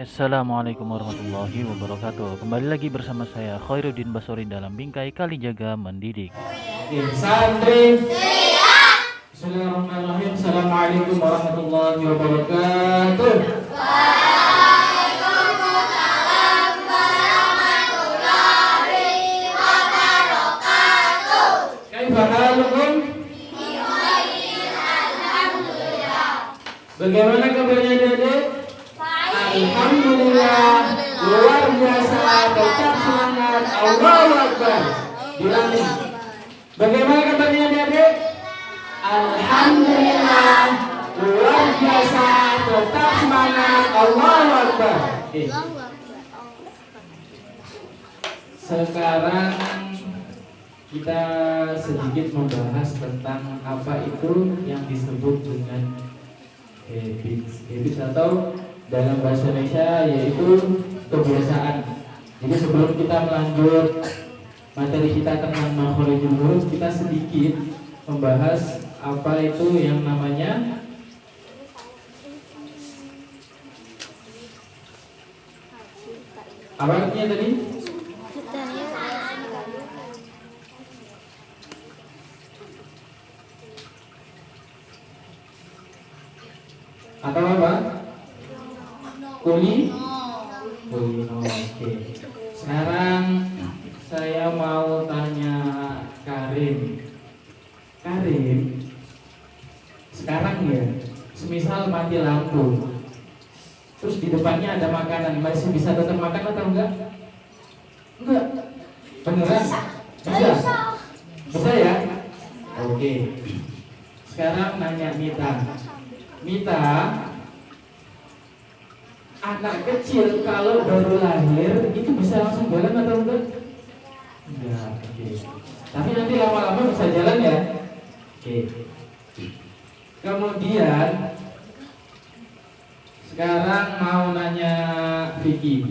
Assalamualaikum warahmatullahi wabarakatuh. Kembali lagi bersama saya Khairuddin Basori dalam Bingkai Kalijaga Mendidik. Oke, santri. Bismillahirrahmanirrahim. Assalamualaikum warahmatullahi wabarakatuh. Kaifa halukum? Bagaimana kabarnya Dede? Alhamdulillah, luar biasa, tetap semangat, Allahu Akbar. Bilang, bagaimana kabarnya Dede? Alhamdulillah, luar biasa, tetap semangat, Allahu Akbar. Oke. Sekarang kita sedikit membahas tentang apa itu yang disebut dengan habits atau dalam bahasa Indonesia yaitu kebiasaan. Jadi sebelum kita melanjut materi kita tentang makhorijul huruf, kita sedikit membahas apa itu yang namanya apa artinya tadi? Atau apa? Kulino. Oke. Sekarang saya mau tanya Karim. Sekarang ya, semisal mati lampu, terus di depannya ada makanan, masih bisa tetap makan atau enggak? Enggak. Beneran? Bisa ya? Oke. Sekarang nanya Mita, anak kecil kalau baru lahir itu bisa langsung jalan atau enggak? Enggak, oke. Tapi nanti lama-lama bisa jalan ya? Oke. Kemudian sekarang mau nanya Vicky,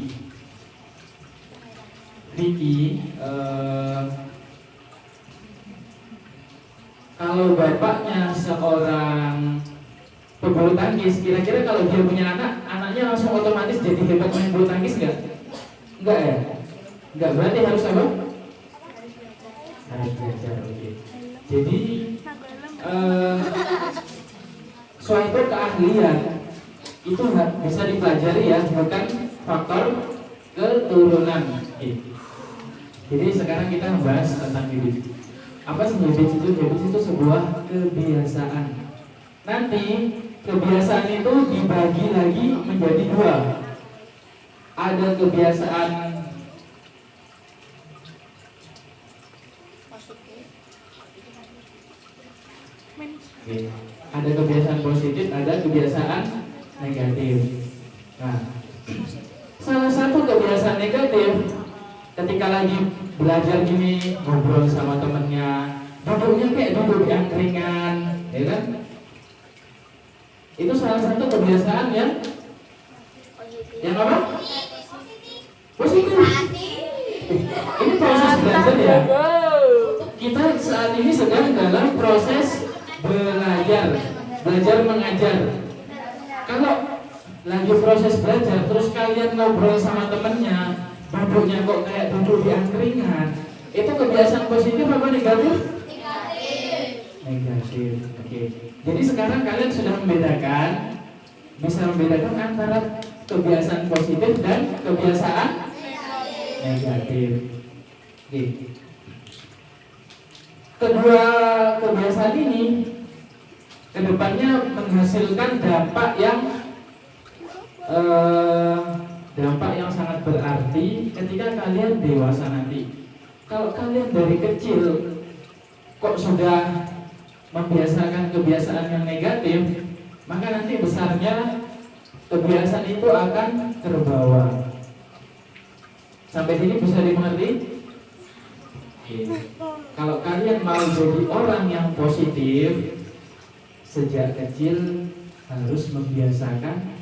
kalau bapaknya seorang pebulu tangkis, kira-kira kalau dia punya anaknya langsung otomatis jadi hebat main bulu tangkis nggak? Enggak ya? Enggak, berarti harus apa? Harus belajar, oke. Jadi suatu keahlian itu bisa dipelajari ya, bukan faktor keturunan. Oke. Jadi sekarang kita membahas tentang habits. Apa sih habits itu? Habits itu sebuah kebiasaan. Nanti kebiasaan itu dibagi lagi menjadi dua. Ada kebiasaan ada kebiasaan positif, ada kebiasaan negatif. Nah, salah satu kebiasaan negatif ketika lagi belajar gini, ngobrol sama temennya, duduknya kayak duduk yang ringan, ya kan? Itu salah satu kebiasaan yang apa? Positif. Ini proses belajar ya. Kita saat ini sedang dalam proses belajar mengajar. Kalau lagi proses belajar, terus kalian ngobrol sama temennya, duduknya kok kayak duduk di angkringan, itu kebiasaan positif apa negatif? Negatif. Oke. Jadi sekarang kalian sudah bisa membedakan antara kebiasaan positif dan kebiasaan negatif. Oke. Kedua kebiasaan ini kedepannya menghasilkan dampak yang sangat berarti ketika kalian dewasa nanti. Kalau kalian dari kecil kok sudah membiasakan kebiasaan yang negatif, maka nanti besarnya kebiasaan itu akan terbawa. Sampai sini bisa dimengerti? Oke. Kalau kalian mau jadi orang yang positif, sejak kecil harus membiasakan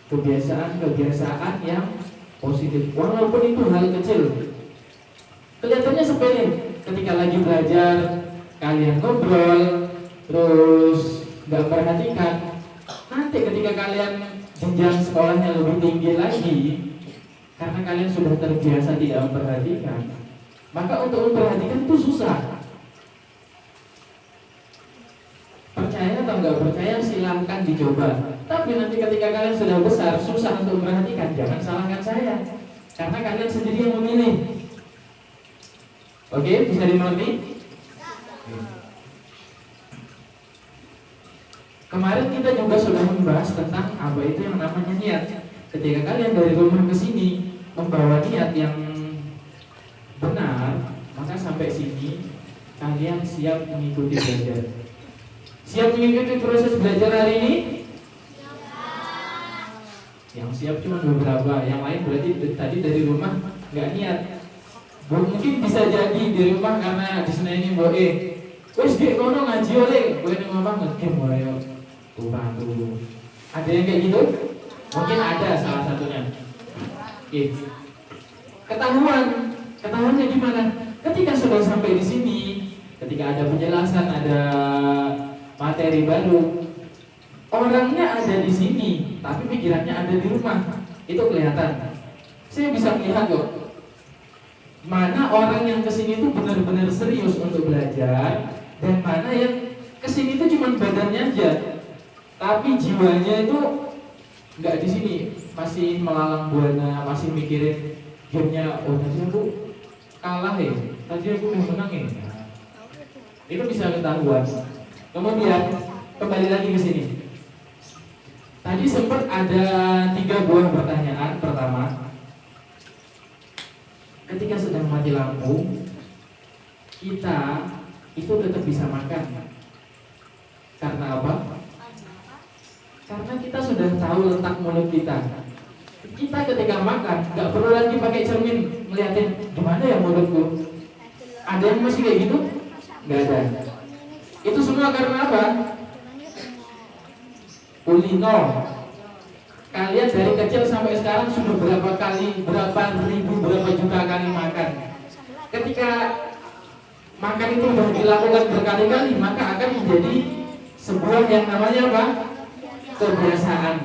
kebiasaan yang positif. Walaupun itu hal kecil, kelihatannya sepele. Ketika lagi belajar, kalian ngobrol, terus nggak perhatikan. Nanti ketika kalian jenjang sekolahnya lebih tinggi lagi, karena kalian sudah terbiasa tidak memperhatikan, maka untuk memperhatikan itu susah. Percaya atau nggak percaya silahkan dicoba. Tapi nanti ketika kalian sudah besar, susah untuk memperhatikan, jangan salahkan saya, karena kalian sendiri yang memilih. Oke, bisa dimengerti? Kemarin kita juga sudah membahas tentang apa itu yang namanya niat. Ketika kalian dari rumah ke sini membawa niat yang benar, maka sampai sini kalian siap mengikuti belajar. Siap mengikuti proses belajar hari ini? Yang siap cuma beberapa, yang lain berarti tadi dari rumah nggak niat. Mungkin bisa jadi di rumah karena di sana ini boe. Wes dia kono ngaji oleh, gue nih ngomong ngegame boe. Tuh. Ada yang kayak gitu? Mungkin ada salah satunya. Oke. Ketahuannya gimana? Ketika sudah sampai di sini, ketika ada penjelasan, ada materi baru, orangnya ada di sini, tapi pikirannya ada di rumah. Itu kelihatan. Saya bisa melihat kok. Mana orang yang kesini itu benar-benar serius untuk belajar, dan mana yang kesini itu cuma badannya aja, tapi jiwanya itu nggak di sini, masih melalang buana, masih mikirin gamenya. Oh tadi aku kalah ya, tadi aku yang menang ya. Itu bisa ketahuan. Kemudian kembali lagi ke sini. Tadi sempat ada 3 buah pertanyaan. Pertama, ketika sedang mati lampu, kita itu tetap bisa makan. Karena apa? Karena kita sudah tahu letak mulut kita. Kita ketika makan nggak perlu lagi pakai cermin melihatin gimana ya mulutku. Ada yang masih kayak gitu? Nggak ada. Itu semua karena apa? Kulino. Kalian dari kecil sampai sekarang sudah berapa kali, berapa ribu, berapa juta kali makan. Ketika makan itu sudah dilakukan berkali-kali, maka akan menjadi sebuah yang namanya apa? Kebiasaan.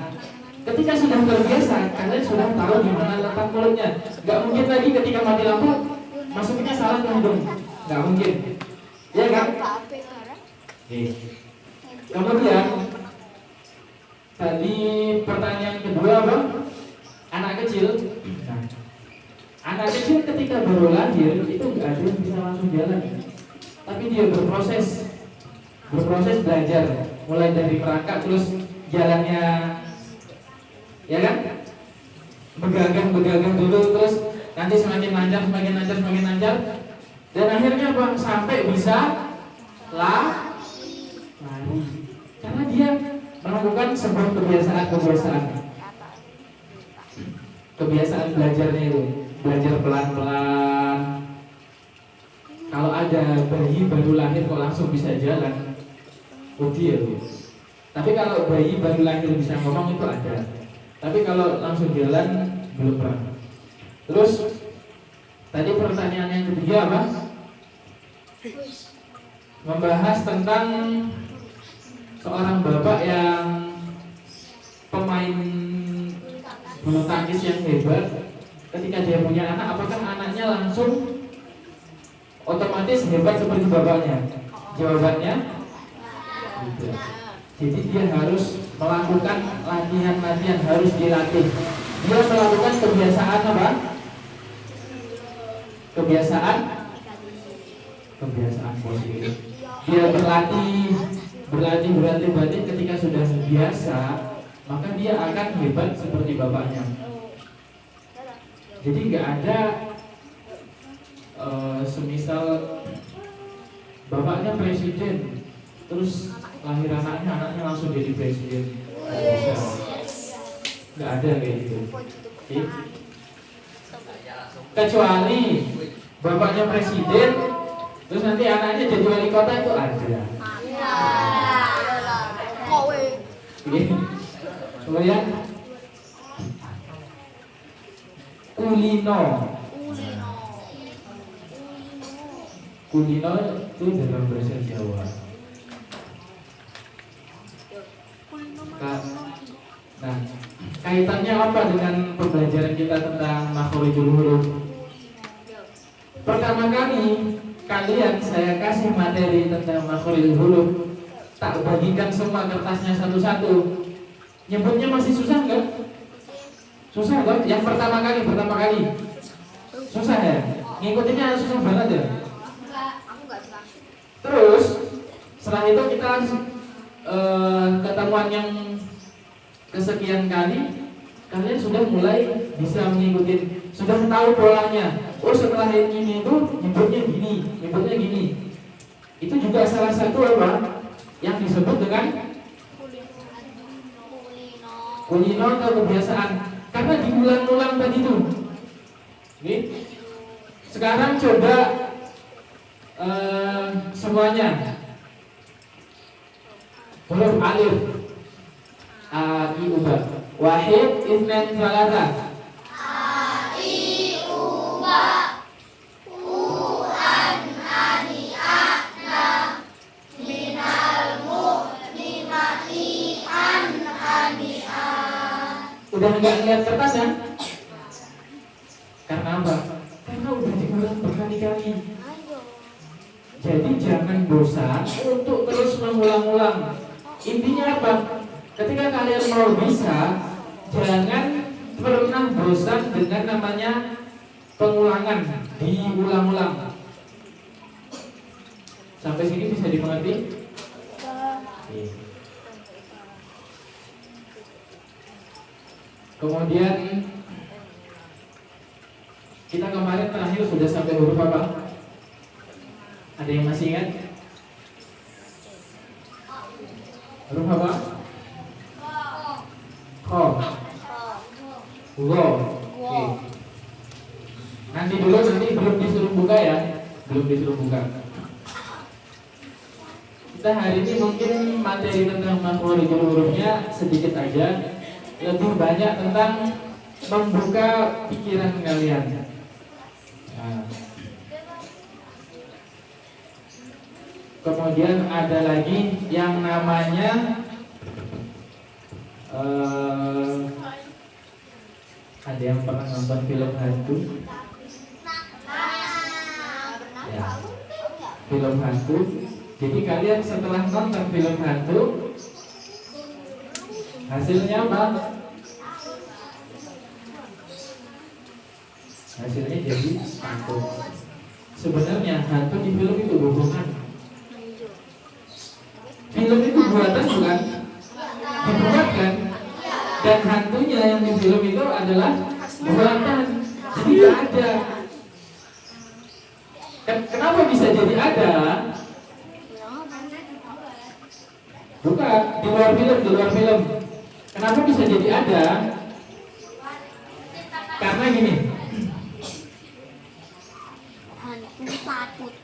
Ketika sudah terbiasa, kalian sudah tahu di mana letak mulutnya. Gak mungkin lagi ketika mati lampu masuknya salah ke hidung. Gak mungkin. Ya kan? Kemudian tadi pertanyaan kedua apa? Anak kecil. Anak kecil ketika baru lahir itu nggak ada yang bisa langsung jalan, tapi dia berproses belajar, mulai dari merangkak terus jalannya, ya kan? Begagang dulu, terus nanti semakin lancar, dan akhirnya apa? Sampai bisa lari, karena dia melakukan sebuah kebiasaan belajarnya itu, belajar pelan-pelan. Kalau ada bayi baru lahir kok langsung bisa jalan, dia tuh. Tapi kalau bayi baru lahir bisa ngomong itu ada. Tapi kalau langsung jalan belum pernah. Terus tadi pertanyaan yang ketiga apa? Membahas tentang seorang bapak yang pemain bulu tangkis yang hebat. Ketika dia punya anak, apakah anaknya langsung otomatis hebat seperti bapaknya? Jawabannya tidak. Jadi dia harus melakukan latihan, harus dilatih. Dia melakukan kebiasaan apa? Kebiasaan positif. Dia berlatih. Ketika sudah biasa, maka dia akan hebat seperti bapaknya. Jadi nggak ada semisal bapaknya presiden, terus lahir anaknya langsung jadi presiden. Nggak ada kayak gitu. Okay. Kecuali bapaknya presiden, terus nanti anaknya jadi wali kota, itu ada. Kemudian kulino itu dalam bahasa Jawa. Nah, kaitannya apa dengan pembelajaran kita tentang makhorijul huruf? Pertama kali kalian saya kasih materi tentang makhorijul huruf, tak bagikan semua kertasnya satu-satu. Nyebutnya masih susah nggak? Susah toh? Yang pertama kali susah ya? Ngikutinnya susah banget ya? Terus setelah itu kita ketemuan yang kesekian kali, kalian sudah mulai bisa mengikuti, sudah tahu polanya. Oh, setelah ini itu nyebutnya gini. Itu juga salah satu apa yang disebut dengan kulino atau kebiasaan, karena diulang-ulang tadi itu. Oke. Sekarang coba semuanya huruf alif. A, I, U, B. Wahid, itsnain, tsalatsa. A, I, U, B. An, Ani, Ana. Minal mu'minati, An, Ani, An. Udah nggak lihat kertas ya? Karena apa? Karena udah diulang berkali-kali. Jadi jangan bosan untuk terus mengulang-ulang. Intinya apa? Ketika kalian mau bisa, jangan pernah bosan dengan namanya pengulangan, diulang-ulang. Sampai sini bisa dimengerti? Kemudian kita kemarin terakhir sudah sampai huruf apa? Ada yang masih ingat? Huruf apa? Kho. Lo. Oke. Nanti belum disuruh buka ya. Belum disuruh buka. Kita hari ini mungkin materi tentang makhorijul hurufnya sedikit aja. Lebih banyak tentang membuka pikiran kalian. Nah. Kemudian ada lagi yang namanya ada yang pernah nonton film hantu? Ya, film hantu. Jadi kalian setelah nonton film hantu, hasilnya apa? Hasilnya jadi takut. Sebenarnya hantu di film itu bohongan. Film itu buatan bukan? Dibuat kan? Dan hantunya yang di film itu adalah buatan. Jadi tidak ada. Kenapa bisa jadi ada? Bukan, di luar film. Kenapa bisa jadi ada? Karena gini. Hantu takut.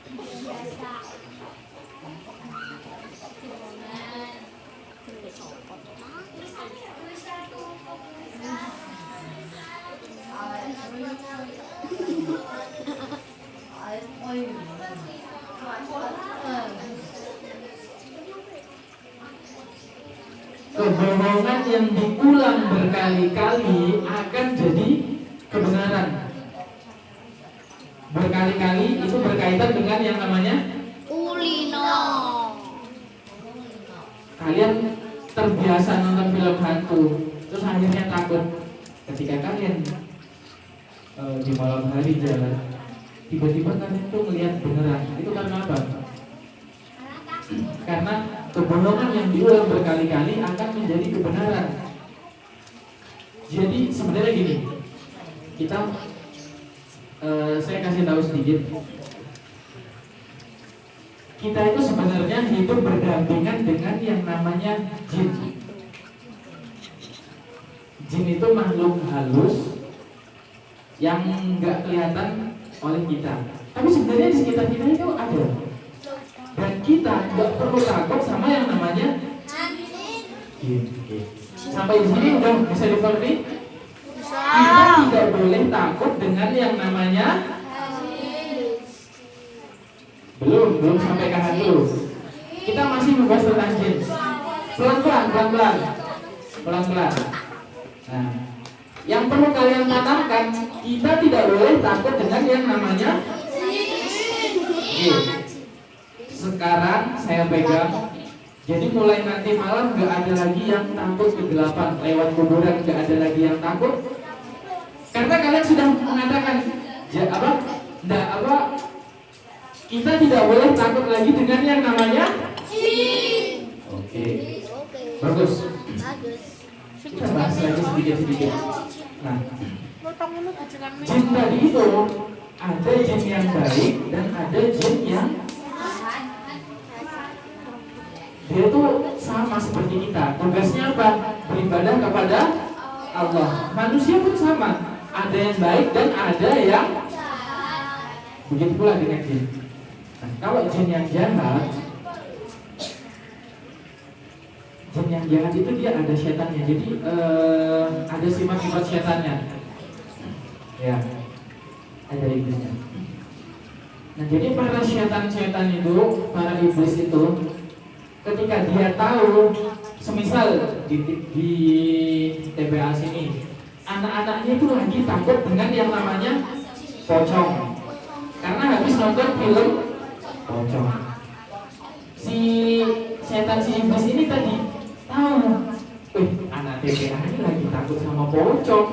Kebohongan yang diulang berkali-kali akan jadi kebenaran. Berkali-kali itu berkaitan dengan yang namanya Kulino. kalian terbiasa nonton film hantu, terus akhirnya takut. Ketika kalian di malam hari jalan, tiba-tiba kalian tuh melihat beneran. Itu karena apa? Karena kebohongan yang diulang berkali-kali akan menjadi kebenaran. Jadi sebenarnya gini, saya kasih tahu sedikit. Kita itu sebenarnya hidup berdampingan dengan yang namanya jin. Jin itu makhluk halus yang nggak kelihatan oleh kita, tapi sebenarnya di sekitar kita itu ada. Dan kita nggak perlu takut sama yang namanya jin. Sampai di sini udah bisa dimengerti? Kita tidak boleh takut dengan yang namanya belum sampai ke hantu. Kita masih membahas tentang jin. Pelan-pelan. Nah, yang perlu kalian tanamkan, kita tidak boleh takut dengan yang namanya jin. Sekarang saya pegang. Jadi mulai nanti malam gak ada lagi yang takut kegelapan, lewat kuburan gak ada lagi yang takut. Karena kalian sudah mengatakan, ya kita tidak boleh takut lagi dengan yang namanya jin. Oke. Bagus. Kita bahas lagi sedikit-sedikit. Nah, jin tadi itu ada jin yang baik dan ada jin yang dia itu sama seperti kita. Tugasnya apa? Beribadah kepada Allah. Manusia pun sama. Ada yang baik dan ada yang begitu pula dengan jin. Nah, kalau jin yang jahat itu dia ada setannya. Jadi ada sifat-sifat setannya. Ya, ada iblisnya. Nah, jadi para setan-setan itu, para iblis itu, ketika dia tahu, semisal di TPA sini, anak-anaknya itu lagi takut dengan yang namanya pocong, karena habis nonton film pocong. Si setan si iblis ini tadi tahu, anak TPA ini lagi takut sama pocong.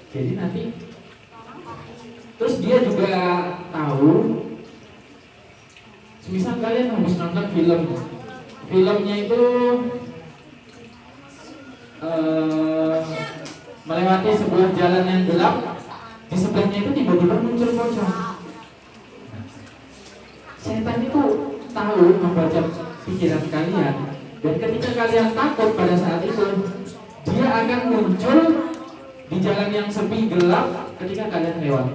Jadi nanti, terus dia juga tahu, misal kalian habis nonton filmnya itu melewati sebuah jalan yang gelap, di sebelahnya itu tiba-tiba muncul pocong. Setan itu tahu membaca pikiran kalian, dan ketika kalian takut pada saat itu, dia akan muncul di jalan yang sepi gelap ketika kalian lewat.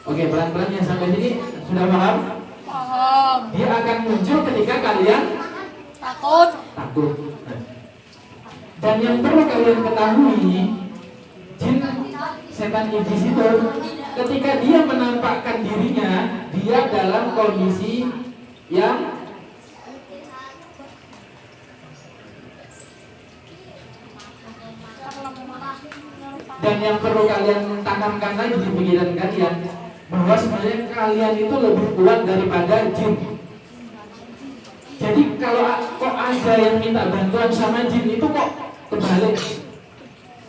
Oke, pelan-pelan ya, sampai sini sudah paham? Paham. Dia akan muncul ketika kalian Takut. Dan yang perlu kalian ketahui, jin setan iblis itu ketika dia menampakkan dirinya, dia dalam kondisi yang dan yang perlu kalian tanamkan lagi di pikiran kalian, bahwa sebenarnya kalian itu lebih kuat daripada jin. Jadi kalau kok ada yang minta bantuan sama jin, itu kok kebalik.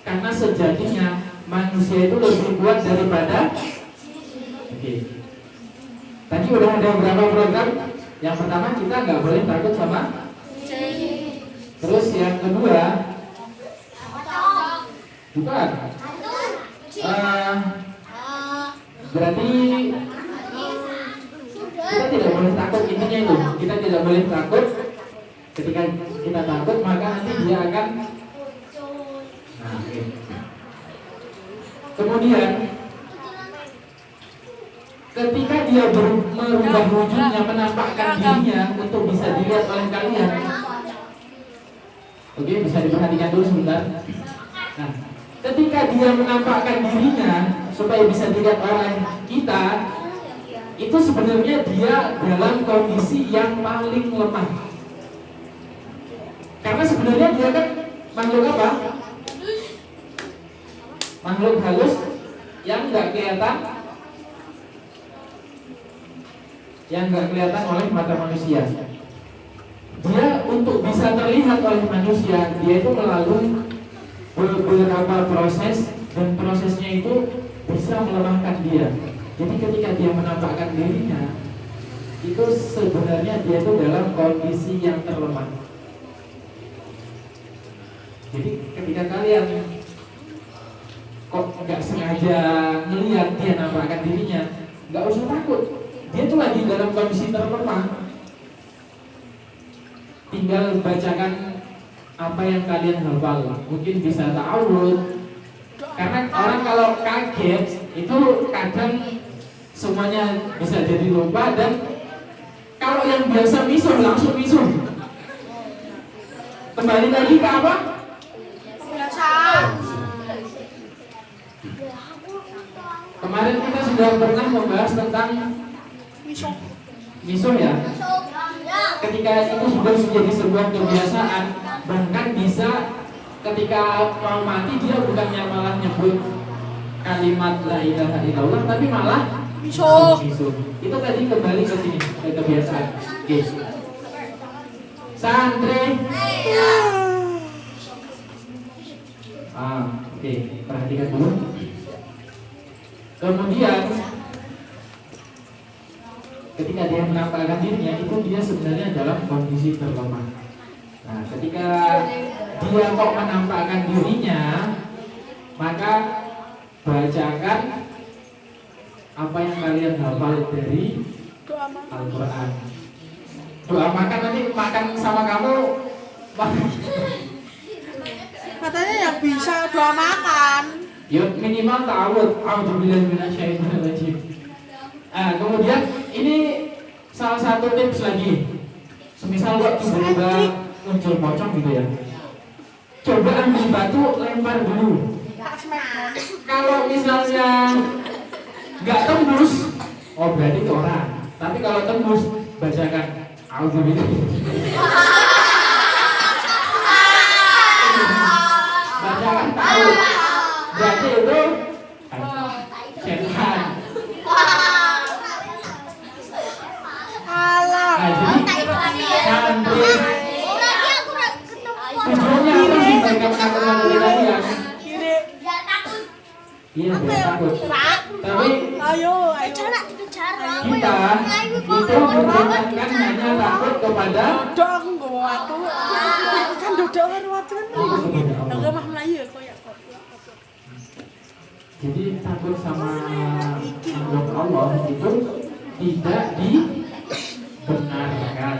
Karena sejatinya manusia itu lebih kuat daripada. Oke. Tadi udah ada beberapa program. Yang pertama, kita nggak boleh takut sama Jin. Terus yang kedua, bukan. Berarti kita tidak boleh takut, intinya itu. Kita tidak boleh takut. Ketika kita takut, maka nanti dia akan. Nah, oke. Kemudian ketika dia merubah wujudnya, menampakkan dirinya untuk bisa dilihat oleh kalian. Oke, bisa diperhatikan dulu sebentar. Nah, ketika dia menampakkan dirinya supaya bisa dilihat oleh kita, itu sebenarnya dia dalam kondisi yang paling lemah. Karena sebenarnya dia kan makhluk apa? Makhluk halus yang nggak kelihatan, oleh mata manusia. Dia untuk bisa terlihat oleh manusia, dia itu melalui beberapa proses, dan prosesnya itu bisa melemahkan dia. Jadi ketika dia menampakkan dirinya, itu sebenarnya dia itu dalam kondisi yang terlemah. Jadi ketika kalian kok nggak sengaja melihat dia nampakkan dirinya, nggak usah takut. Dia tuh lagi dalam kondisi terlemah. Tinggal bacakan apa yang kalian hafal. Mungkin bisa ta'awud. Karena orang kalau kaget itu kadang semuanya bisa jadi lupa, dan kalau yang biasa misuh langsung misuh. Kembali lagi ke apa? Kebiasaan. Kemarin kita sudah pernah membahas tentang misuh ya. Ketika itu sudah menjadi sebuah kebiasaan, bahkan bisa ketika mau mati dia bukannya malah nyebut kalimat la ilaha illallah tapi malah Bisu. Itu tadi kembali ke sini ke kebiasaan. Oke. Santri. Oke, perhatikan dulu. Kemudian ketika dia menampakkan dirinya itu dia sebenarnya dalam kondisi terlemah. Nah, ketika dia kok menampakkan dirinya, maka bacakan apa yang kalian hafal dari Al-Quran. Doa makan, nanti makan sama kamu. Katanya yang bisa doa makan. Ya minimal ta'awud. A'udzubillahi minasyaitonir rajim. Kemudian ini salah satu tips lagi. Semisal kok tiba-tiba muncul pocong gitu ya. Coba ambil batu lempar dulu. Kalau misalnya nggak tembus, oh berarti itu orang. Tapi kalau tembus, bacakan A'udzubillahi. Bacakan tahu. Berarti itu setan. Alah. Nah, jadi santri tujuannya apa sih mereka menakut-nakuti kalian? Kiri. Iya, biar takut. Tapi Ayo. kita itu memperingatkan hanya takut kepada Doa aku nggak waktu. Kan doa waktu kan. Enggak mah Melayu ya kok ya. jadi takut sama makhluk Allah itu tidak dibenarkan,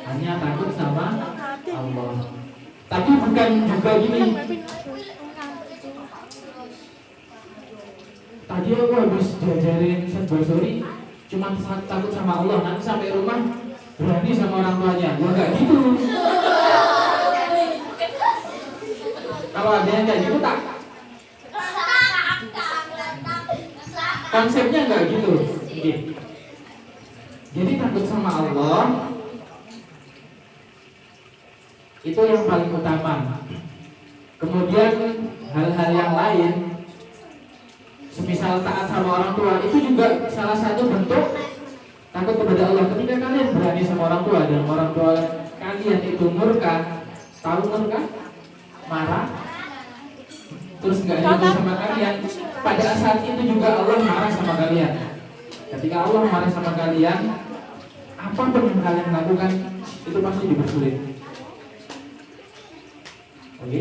hanya takut sama Allah. Tapi bukan juga gini. Tadi aku habis diajarin Sadbasori cuma takut sama Allah, nanti sampai rumah berani sama orang tuanya. Ya enggak gitu. Kalau ada yang kayak gitu tak? Konsepnya enggak gitu. Oke. Jadi takut sama Allah itu yang paling utama. Kemudian hal-hal yang lain, semisal taat sama orang tua, itu juga salah satu bentuk takut kepada Allah. Ketika kalian berani sama orang tua dan orang tua kalian itu murka, tahu murka? Marah, terus nggak ridho sama kalian, pada saat itu juga Allah marah sama kalian. Ketika Allah marah sama kalian, apapun yang kalian lakukan itu pasti dipersulit. Oke?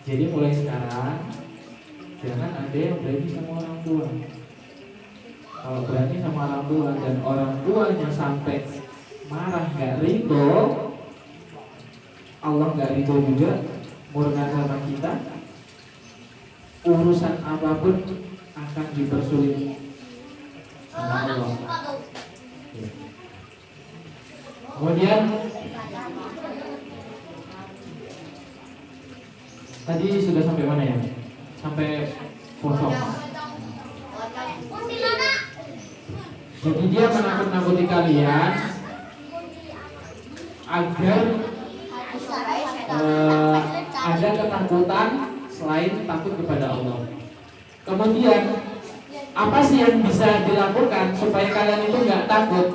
Jadi mulai sekarang jangan ada yang berani sama orang tua. Kalau berani sama orang tua dan orang tuanya sampai marah nggak ridho, Allah nggak ridho juga, murka sama kita, urusan apapun akan dipersulit sama Allah. Kemudian tadi sudah sampai mana ya? Sampai kosong. Jadi dia menakut-nakuti kalian agar ada ketakutan selain takut kepada Allah. Kemudian apa sih yang bisa dilakukan supaya kalian itu nggak takut?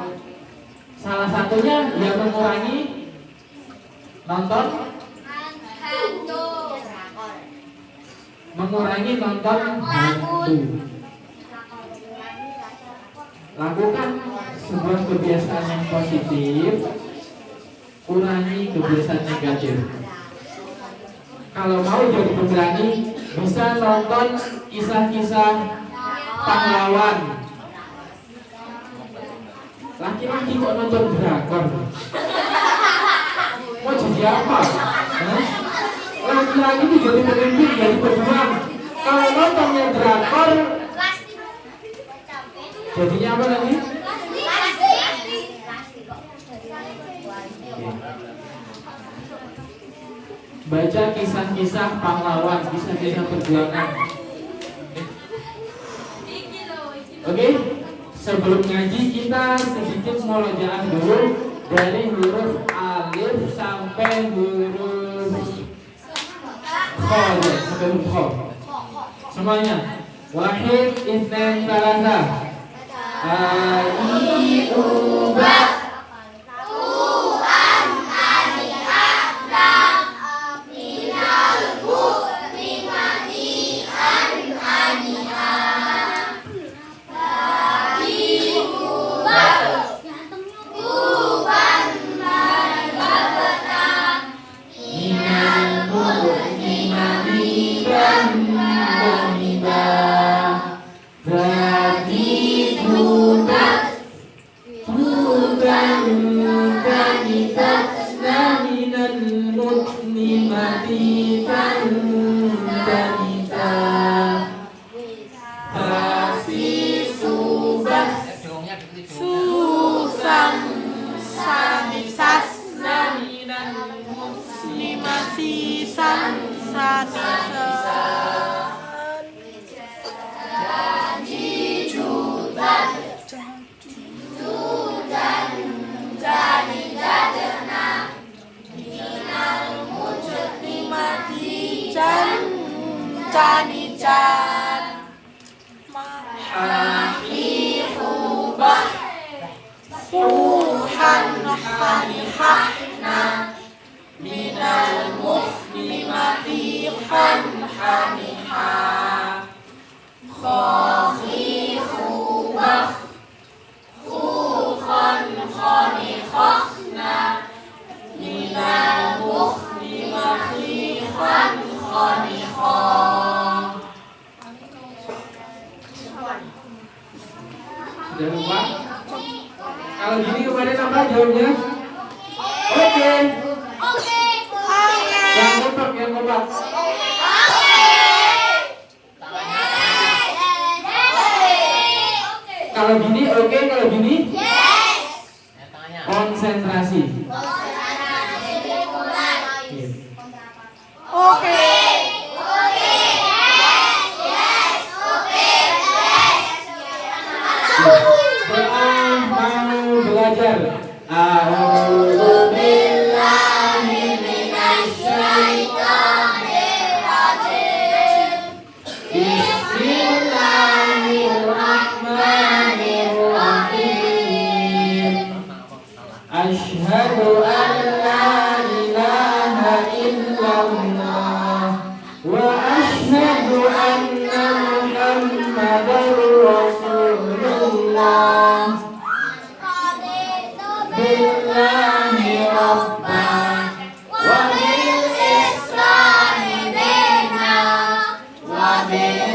Salah satunya ya mengurangi nonton hantu. Lakukan sebuah kebiasaan yang positif, kurangi kebiasaan negatif. Kalau mau jadi pemberani, bisa nonton kisah-kisah pahlawan. Laki-laki kok nonton drakor? Mau jadi apa? Laki-laki itu jadi pemimpin, jadi pejuang. Kalau nontonnya drakor, jadinya apa lagi? Baca kisah-kisah pahlawan, kisah-kisah perjuangan. Oke, sebelum ngaji kita sedikit murojaah dulu dari huruf alif. alif sampai huruf kho ya, sampai huruf kho. Semuanya. Wahid, itsnain, tsalatsa. Ai uba. Sudah lupa? Kalau gini kemarin apa jawabnya? Oke. Yang kompak. Kalau gini oke, kalau gini? Yes. Konsentrasi. Oke. Mau belajar. A'udzu billahi minasy syaithanir rajim. Bismillahirrahmanirrahim. Asyhadu an la ilaha illallah wa asyhadu anna Muhammadar Rasulullah. Billahi rabban wa bil islami dina wa bi